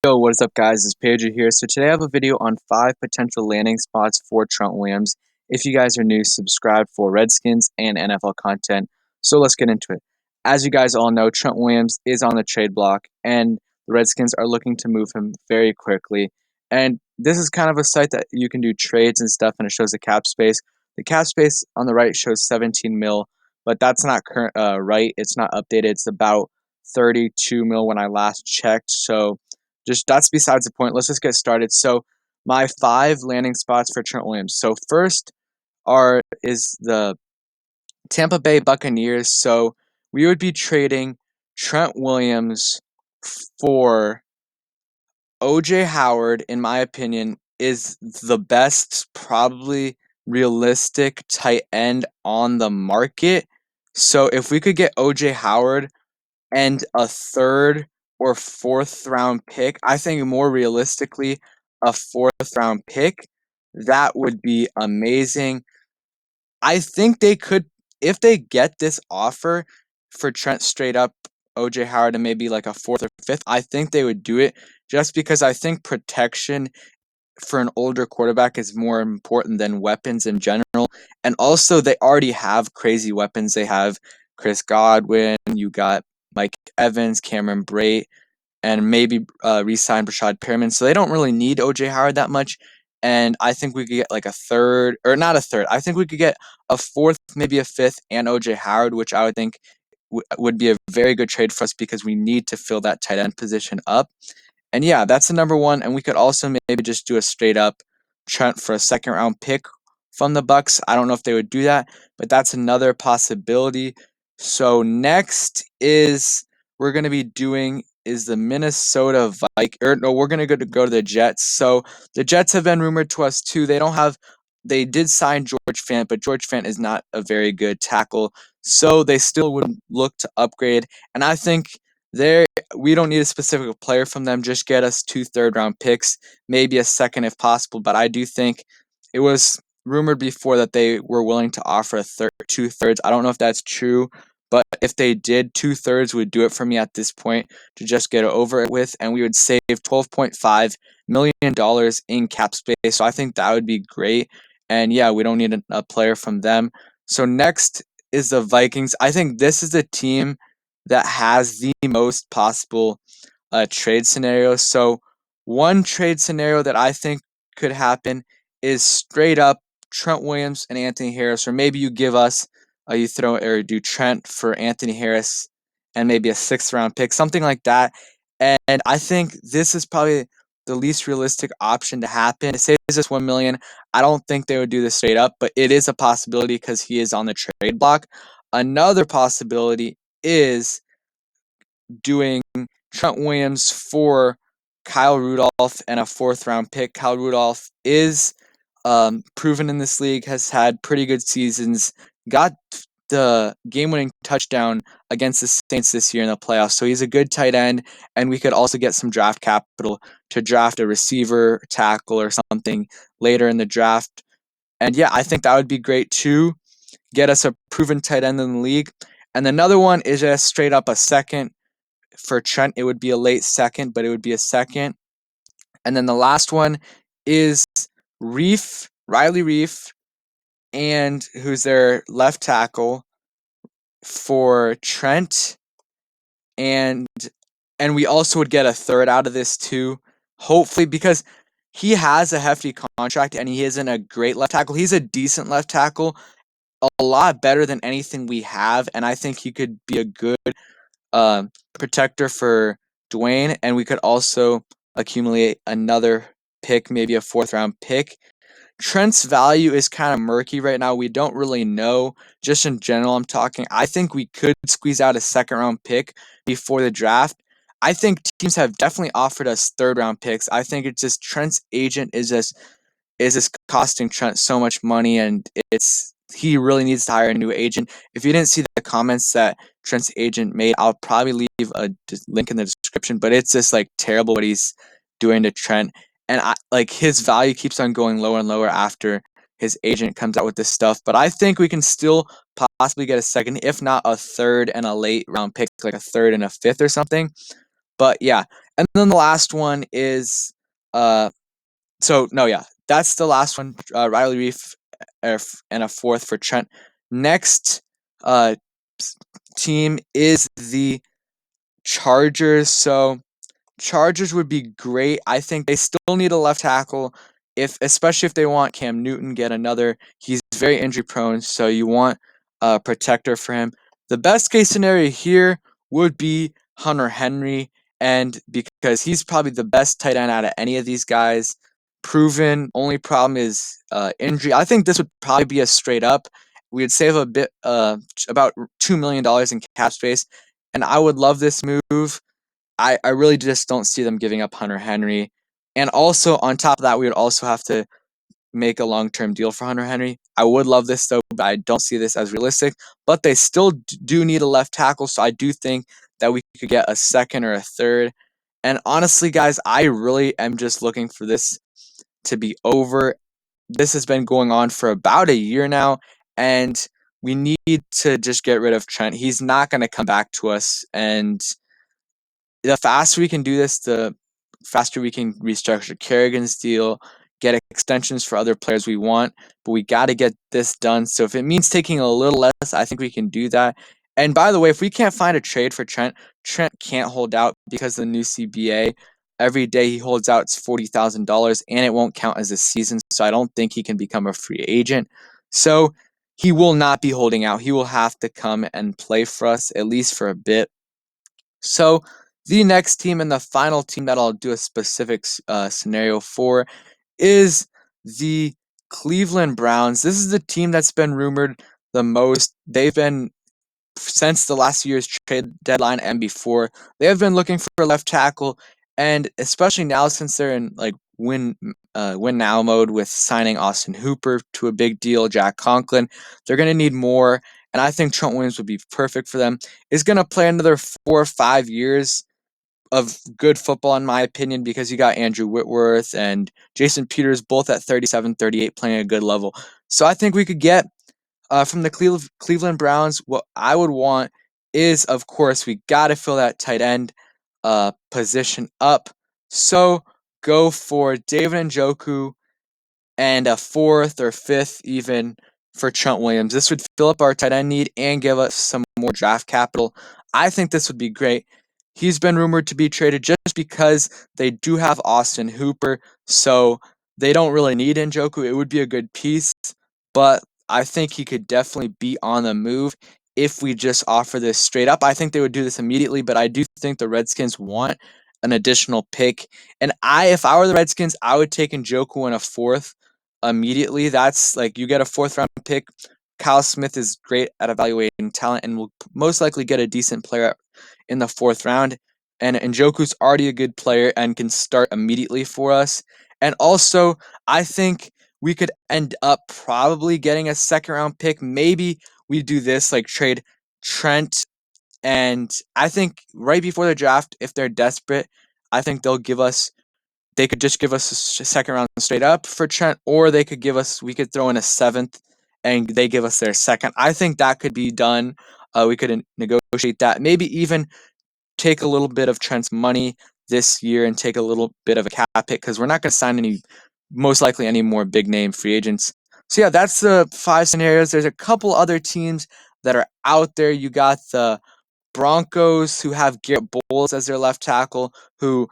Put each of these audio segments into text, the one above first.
Yo, what is up, guys? It's Pedro here. So today I have a video on 5 potential landing spots for Trent Williams. If you guys are new, subscribe for Redskins and NFL content. So let's get into it. As you guys all know, Trent Williams is on the trade block, and the Redskins are looking to move him very quickly. And this is kind of a site that you can do trades and stuff, and it shows the cap space. The cap space on the right shows 17 mil, but that's not current. Right, it's not updated. It's about 32 mil when I last checked. So just that's besides the point. Let's just get started. So my 5 landing spots for Trent Williams. So first is the Tampa Bay Buccaneers. So we would be trading Trent Williams for OJ Howard, in my opinion, is the best, probably realistic tight end on the market. So if we could get OJ Howard and a third or fourth round pick, I think more realistically, a fourth round pick, that would be amazing. I think they could, if they get this offer for Trent straight up, OJ Howard, and maybe like a fourth or fifth, I think they would do it just because I think protection for an older quarterback is more important than weapons in general. And also, they already have crazy weapons. They have Chris Godwin, you got Mike Evans, Cameron Brate, and maybe re-sign Brashad Perriman. So they don't really need OJ Howard that much. And I think we could get like a third, or not a third. I think we could get a fourth, maybe a fifth, and OJ Howard, which I would think would be a very good trade for us because we need to fill that tight end position up. And yeah, that's the number one. And we could also maybe just do a straight up Trent for a second round pick from the Bucks. I don't know if they would do that, but that's another possibility. So next is we're gonna be doing is the Minnesota or no, we're gonna go to the Jets. So the Jets have been rumored to us too. They did sign George Fant, but George Fant is not a very good tackle. So they still would look to upgrade. And I think there we don't need a specific player from them. Just get us 2 third-round picks, maybe a second if possible. But I do think it was rumored before that they were willing to offer 2 thirds. I don't know if that's true, but if they did, 2 thirds would do it for me at this point to just get it over it with, and we would save $12.5 million in cap space. So I think that would be great. And yeah, we don't need a player from them. So next is the Vikings. I think this is the team that has the most possible trade scenarios. So one trade scenario that I think could happen is straight up Trent Williams and Anthony Harris, or maybe you give us you throw or do Trent for Anthony Harris and maybe a 6th round pick, something like that. And I think this is probably the least realistic option to happen. It says it's 1 million. I don't think they would do this straight up, but it is a possibility because he is on the trade block. Another possibility is doing Trent Williams for Kyle Rudolph and a 4th round pick. Kyle Rudolph is proven in this league, has had pretty good seasons, got the game-winning touchdown against the Saints this year in the playoffs. So he's a good tight end, and we could also get some draft capital to draft a receiver, tackle, or something later in the draft. And yeah, I think that would be great too. Get us a proven tight end in the league. And another one is just straight up a second for Trent. It would be a late second, but it would be a second. And then the last one is Riley Reef, and who's their left tackle for Trent, and we also would get a third out of this too, hopefully, because he has a hefty contract and he isn't a great left tackle. He's a decent left tackle, a lot better than anything we have, and I think he could be a good protector for Dwayne, and we could also accumulate another pick, maybe a 4th-round pick. Trent's value is kind of murky right now. We don't really know. Just in general, I'm talking. I think we could squeeze out a 2nd-round pick before the draft. I think teams have definitely offered us 3rd-round picks. I think it's just Trent's agent is just costing Trent so much money, and he really needs to hire a new agent. If you didn't see the comments that Trent's agent made, I'll probably leave a link in the description. But it's just like terrible what he's doing to Trent, and his value keeps on going lower and lower after his agent comes out with this stuff. But I think we can still possibly get a second, if not a third and a late round pick, like a third and a fifth or something. But yeah, And then the last one is so no, yeah, that's the last one. Riley Reef and a fourth for Trent. Next uh, team is the Chargers. So Chargers would be great. I think they still need a left tackle, especially if they want Cam Newton get another. He's very injury prone, so you want a protector for him. The best case scenario here would be Hunter Henry, and because he's probably the best tight end out of any of these guys, proven. Only problem is injury. I think this would probably be a straight up. We'd save a bit, about $2 million in cap space, and I would love this move. I really just don't see them giving up Hunter Henry. And also, on top of that, we would also have to make a long term deal for Hunter Henry. I would love this, though, but I don't see this as realistic. But they still do need a left tackle, so I do think that we could get a second or a third. And honestly, guys, I really am just looking for this to be over. This has been going on for about a year now, and we need to just get rid of Trent. He's not going to come back to us, and the faster we can do this, the faster we can restructure Kerrigan's deal, get extensions for other players we want. But we got to get this done. So if it means taking a little less, I think we can do that. And by the way, if we can't find a trade for Trent, Trent can't hold out because of the new CBA. Every day he holds out, it's $40,000, and it won't count as a season. So I don't think he can become a free agent. So he will not be holding out. He will have to come and play for us, at least for a bit. So the next team and the final team that I'll do a specific scenario for is the Cleveland Browns. This is the team that's been rumored the most. They've been, since the last year's trade deadline and before, they have been looking for a left tackle, and especially now since they're in like win now mode with signing Austin Hooper to a big deal, Jack Conklin, they're going to need more, and I think Trent Williams would be perfect for them. He's going to play another 4 or 5 years of good football, in my opinion, because you got Andrew Whitworth and Jason Peters both at 37, 38 playing at a good level. So I think we could get from the Cleveland Browns, what I would want is, of course, we got to fill that tight end position up. So go for David Njoku and a fourth or fifth even for Trent Williams. This would fill up our tight end need and give us some more draft capital. I think this would be great. He's been rumored to be traded just because they do have Austin Hooper, so they don't really need Njoku. It would be a good piece, but I think he could definitely be on the move if we just offer this straight up. I think they would do this immediately, but I do think the Redskins want an additional pick. And if I were the Redskins, I would take Njoku in a fourth immediately. That's like you get a fourth round pick. Kyle Smith is great at evaluating talent and will most likely get a decent player in the fourth round. And Njoku's already a good player and can start immediately for us. And also, I think we could end up probably getting a second round pick. Maybe we do this like trade Trent, and I think right before the draft, if they're desperate, I think they could just give us a second round straight up for Trent, or we could throw in a seventh and they give us their second. I think that could be done. We could negotiate that. Maybe even take a little bit of Trent's money this year and take a little bit of a cap hit because we're not going to sign most likely any more big name free agents. So yeah, that's the 5 scenarios. There's a couple other teams that are out there. You got the Broncos, who have Garrett Bowles as their left tackle, who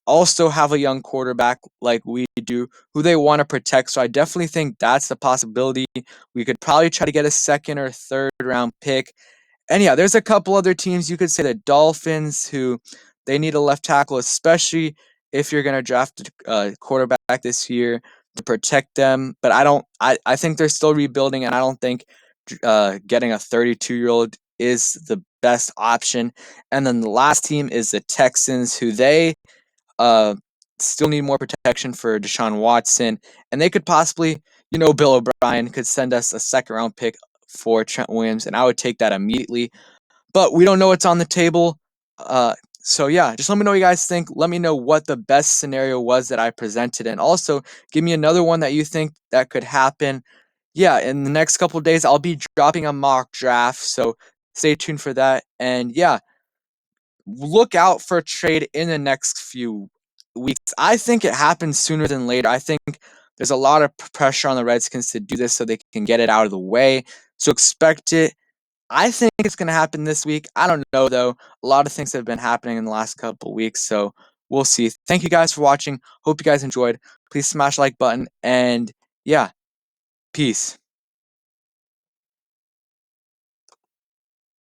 also have a young quarterback like we do, who they want to protect. So I definitely think that's a possibility. We could probably try to get a second or third round pick. And yeah, there's a couple other teams. You could say the Dolphins, who they need a left tackle, especially if you're going to draft a quarterback this year to protect them. But I think they're still rebuilding, and I don't think getting a 32-year-old is the best option. And then the last team is the Texans, who they uh, still need more protection for Deshaun Watson, and they could possibly, Bill O'Brien could send us a second round pick for Trent Williams, and I would take that immediately. But we don't know what's on the table. So yeah, just let me know what you guys think. Let me know what the best scenario was that I presented, and also give me another one that you think that could happen. Yeah, in the next couple of days, I'll be dropping a mock draft, so stay tuned for that. And yeah, look out for a trade in the next few weeks. I think it happens sooner than later. I think there's a lot of pressure on the Redskins to do this so they can get it out of the way. So expect it. I think it's going to happen this week. I don't know, though. A lot of things have been happening in the last couple weeks, so we'll see. Thank you guys for watching. Hope you guys enjoyed. Please smash the like button, and yeah, peace.